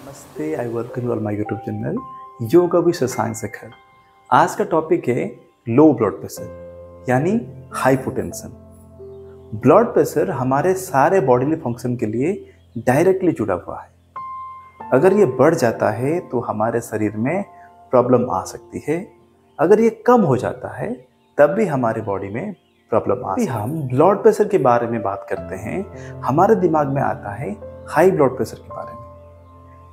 नमस्ते, I welcome you all my YouTube channel yoga with Shashank Shekhar. आज का टॉपिक है लो ब्लड प्रेशर यानी हाइपोटेंशन। ब्लड प्रेशर हमारे सारे बॉडीली फंक्शन के लिए डायरेक्टली जुड़ा हुआ है। अगर ये बढ़ जाता है तो हमारे शरीर में प्रॉब्लम आ सकती है, अगर ये कम हो जाता है तब भी हमारे बॉडी में प्रॉब्लम आ सकती है। हम ब्लड प्रेशर के बारे में बात करते हैं, हमारे दिमाग में आता है हाई ब्लड प्रेशर के बारे में,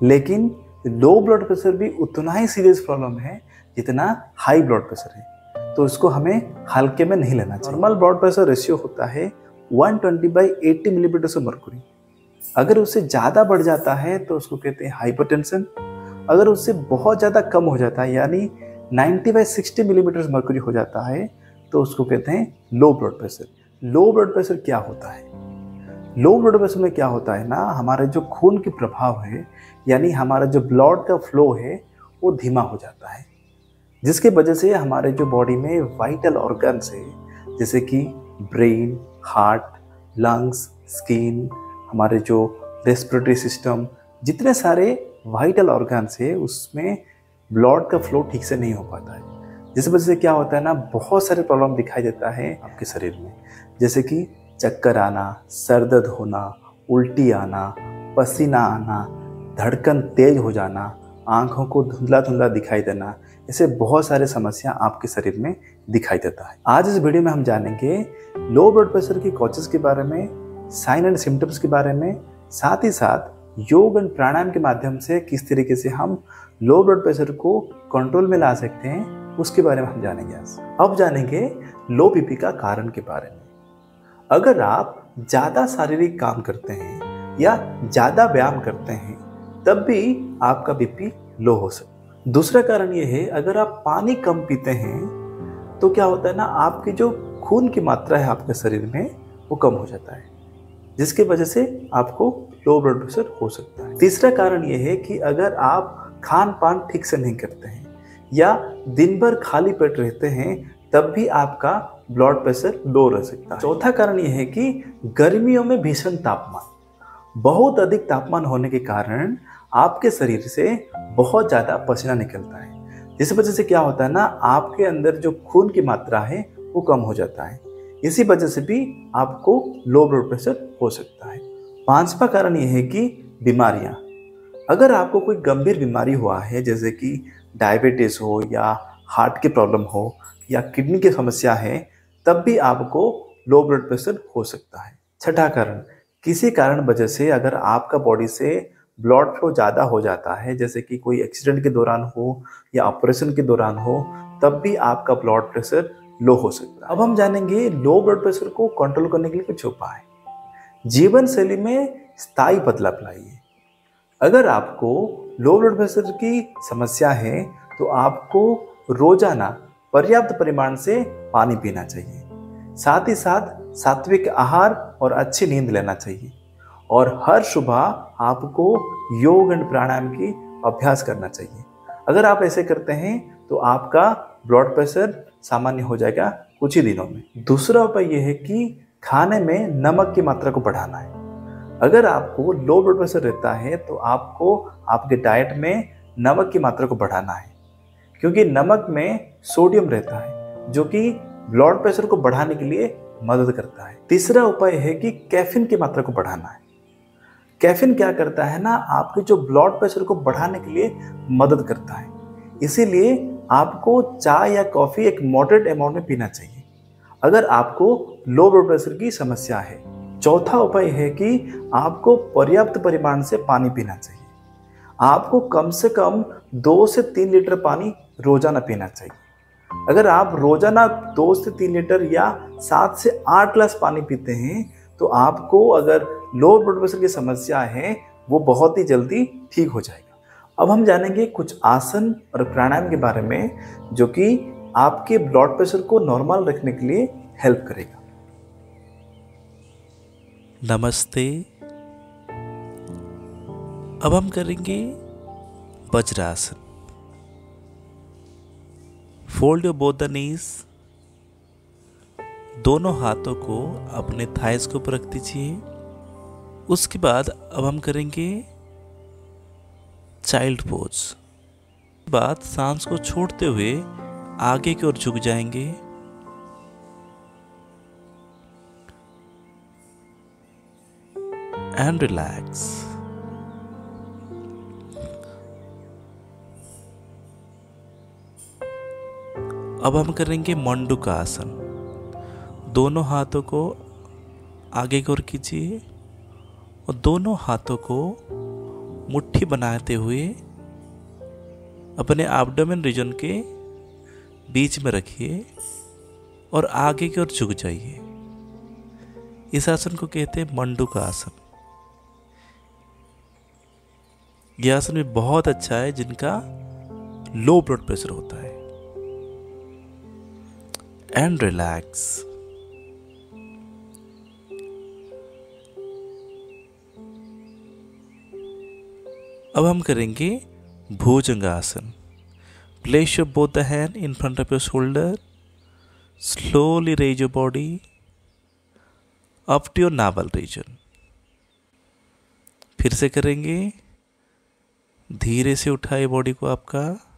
लेकिन लो ब्लड प्रेशर भी उतना ही सीरियस प्रॉब्लम है जितना हाई ब्लड प्रेशर है, तो इसको हमें हल्के में नहीं लेना चाहिए। नॉर्मल ब्लड प्रेशर रेशियो होता है 120/80 मिलीमीटर से मर्क्यूरी। अगर उससे ज़्यादा बढ़ जाता है तो उसको कहते हैं हाइपरटेंशन। अगर उससे बहुत ज़्यादा कम हो जाता है यानी 90/60 मिलीमीटर मर्क्यूरी हो जाता है तो उसको कहते हैं low blood pressure. Low blood pressure क्या होता है? लो ब्लड प्रेशर में क्या होता है ना, हमारे जो खून के प्रभाव है यानी हमारा जो ब्लड का फ्लो है वो धीमा हो जाता है, जिसके वजह से हमारे जो बॉडी में वाइटल ऑर्गन्स है जैसे कि ब्रेन, हार्ट, लंग्स, स्किन, हमारे जो रेस्पिरेटरी सिस्टम, जितने सारे वाइटल ऑर्गन्स है उसमें ब्लड का फ्लो ठीक से नहीं हो पाता है, जिस वजह से क्या होता है ना, बहुत सारे प्रॉब्लम दिखाई देता है आपके शरीर में, जैसे कि चक्कर आना, सर दर्द होना, उल्टी आना, पसीना आना, धड़कन तेज हो जाना, आंखों को धुंधला धुंधला दिखाई देना, ऐसे बहुत सारे समस्या आपके शरीर में दिखाई देता है। आज इस वीडियो में हम जानेंगे लो ब्लड प्रेशर की कॉजेस के बारे में, साइन एंड सिम्टम्स के बारे में, साथ ही साथ योग एंड प्राणायाम के माध्यम से किस तरीके से हम लो ब्लड प्रेशर को कंट्रोल में ला सकते हैं उसके बारे में हम जानेंगे। अब जानेंगे लो बीपी का कारण के बारे में। अगर आप ज़्यादा शारीरिक काम करते हैं या ज़्यादा व्यायाम करते हैं तब भी आपका बीपी लो हो सकता है। दूसरा कारण ये है, अगर आप पानी कम पीते हैं तो क्या होता है ना, आपकी जो खून की मात्रा है आपके शरीर में वो कम हो जाता है, जिसकी वजह से आपको लो ब्लड प्रेशर हो सकता है। तीसरा कारण ये है कि अगर आप खान पान ठीक से नहीं करते हैं या दिन भर खाली पेट रहते हैं तब भी आपका ब्लड प्रेशर लो रह सकता है। चौथा कारण यह है कि गर्मियों में भीषण तापमान, बहुत अधिक तापमान होने के कारण आपके शरीर से बहुत ज़्यादा पसीना निकलता है, जिस वजह से क्या होता है ना, आपके अंदर जो खून की मात्रा है वो कम हो जाता है, इसी वजह से भी आपको लो ब्लड प्रेशर हो सकता है। पांचवा कारण यह है कि बीमारियां, अगर आपको कोई गंभीर बीमारी हुआ है जैसे कि डायबिटीज़ हो या हार्ट की प्रॉब्लम हो या किडनी की समस्या है तब भी आपको लो ब्लड प्रेशर हो सकता है। छठा कारण, किसी कारण वजह से अगर आपका बॉडी से ब्लड फ्लो ज़्यादा हो जाता है, जैसे कि कोई एक्सीडेंट के दौरान हो या ऑपरेशन के दौरान हो, तब भी आपका ब्लड प्रेशर लो हो सकता है। अब हम जानेंगे लो ब्लड प्रेशर को कंट्रोल करने के लिए कुछ उपाय। जीवन शैली में स्थायी बदलाव लाइए। अगर आपको लो ब्लड प्रेशर की समस्या है तो आपको रोजाना पर्याप्त परिमाण से पानी पीना चाहिए, साथ ही साथ सात्विक आहार और अच्छी नींद लेना चाहिए, और हर सुबह आपको योग एंड प्राणायाम की अभ्यास करना चाहिए। अगर आप ऐसे करते हैं तो आपका ब्लड प्रेशर सामान्य हो जाएगा कुछ ही दिनों में। दूसरा उपाय यह है कि खाने में नमक की मात्रा को बढ़ाना है। अगर आपको लो ब्लड प्रेशर रहता है तो आपको आपके डाइट में नमक की मात्रा को बढ़ाना है, क्योंकि नमक में सोडियम रहता है जो कि ब्लड प्रेशर को बढ़ाने के लिए मदद करता है। तीसरा उपाय है कि कैफीन की मात्रा को बढ़ाना है। कैफीन क्या करता है ना, आपके जो ब्लड प्रेशर को बढ़ाने के लिए मदद करता है, इसीलिए आपको चाय या कॉफ़ी एक मॉडरेट अमाउंट में पीना चाहिए अगर आपको लो ब्लड प्रेशर की समस्या है। चौथा उपाय है कि आपको पर्याप्त परिमाण से पानी पीना चाहिए। आपको कम से कम 2 से 3 लीटर पानी रोजाना पीना चाहिए। अगर आप रोजाना 2 से 3 लीटर या 7 से 8 ग्लास पानी पीते हैं तो आपको अगर लो ब्लड प्रेशर की समस्या है वो बहुत ही जल्दी ठीक हो जाएगा। अब हम जानेंगे कुछ आसन और प्राणायाम के बारे में जो कि आपके ब्लड प्रेशर को नॉर्मल रखने के लिए हेल्प करेगा। नमस्ते। अब हम करेंगे vajrasana. Fold your both the knees. दोनों हाथों को अपने थाइस के ऊपर रख दीजिए। उसके बाद अब हम करेंगे चाइल्ड पोज। बाद सांस को छोड़ते हुए आगे की ओर झुक जाएंगे। And relax. अब हम करेंगे मंडूका आसन। दोनों हाथों को आगे की ओर कीजिए और दोनों हाथों को मुट्ठी बनाते हुए अपने एब्डोमेन रीजन के बीच में रखिए और आगे की ओर झुक जाइए। इस आसन को कहते हैं मंडूका आसन। यह आसन भी बहुत अच्छा है जिनका लो ब्लड प्रेशर होता है। And relax. अब हम करेंगे Bhujangasana. Place your both the hand in front of your shoulder. Slowly raise your body up to your navel region. फिर से करेंगे। धीरे से उठाइए बॉडी को आपका।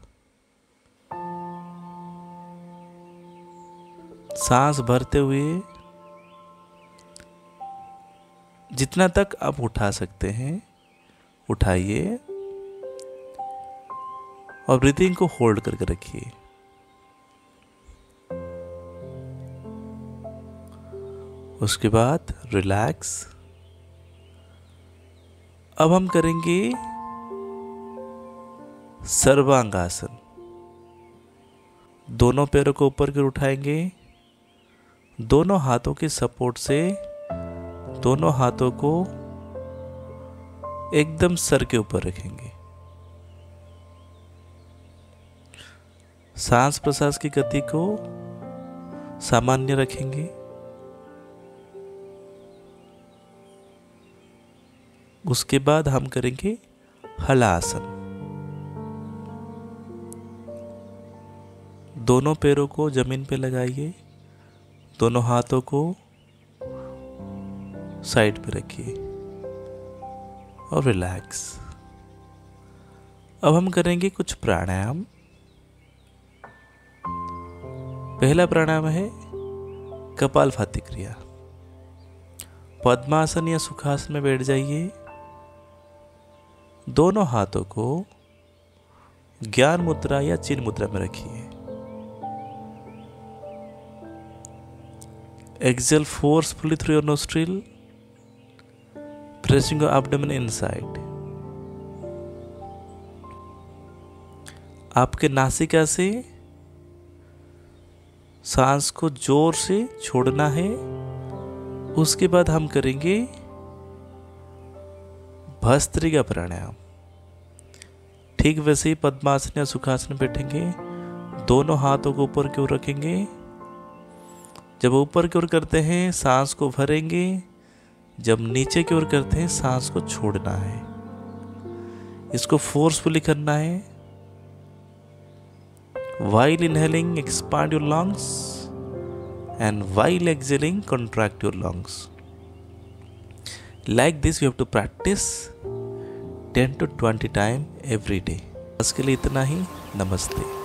सांस भरते हुए जितना तक आप उठा सकते हैं उठाइए और ब्रीथिंग को होल्ड करके रखिए। उसके बाद रिलैक्स। अब हम करेंगे सर्वांगासन। दोनों पैरों को ऊपर की ओर उठाएंगे। दोनों हाथों के सपोर्ट से दोनों हाथों को एकदम सर के ऊपर रखेंगे। सांस प्रश्वास की गति को सामान्य रखेंगे। उसके बाद हम करेंगे हलासन। दोनों पैरों को जमीन पे लगाइए। दोनों हाथों को साइड पे रखिए और रिलैक्स। अब हम करेंगे कुछ प्राणायाम। पहला प्राणायाम है कपालभाति क्रिया। पद्मासन या सुखासन में बैठ जाइए। दोनों हाथों को ज्ञान मुद्रा या चिन्ह मुद्रा में रखिए। Exhale forcefully through your nostril, pressing your abdomen inside. आपके नासिका से सांस को जोर से छोड़ना है। उसके बाद हम करेंगे भस्त्रिका प्राणायाम। ठीक वैसे ही पद्मासन या सुखासन में बैठेंगे। दोनों हाथों को ऊपर की ओर रखेंगे। जब ऊपर की ओर करते हैं सांस को भरेंगे। जब नीचे की ओर करते हैं सांस को छोड़ना है। इसको फोर्सफुली करना है। While inhaling, expand your lungs, and while exhaling, contract your lungs. Like this, you have to practice 10 to 20 times every day. आज के लिए इतना ही। नमस्ते।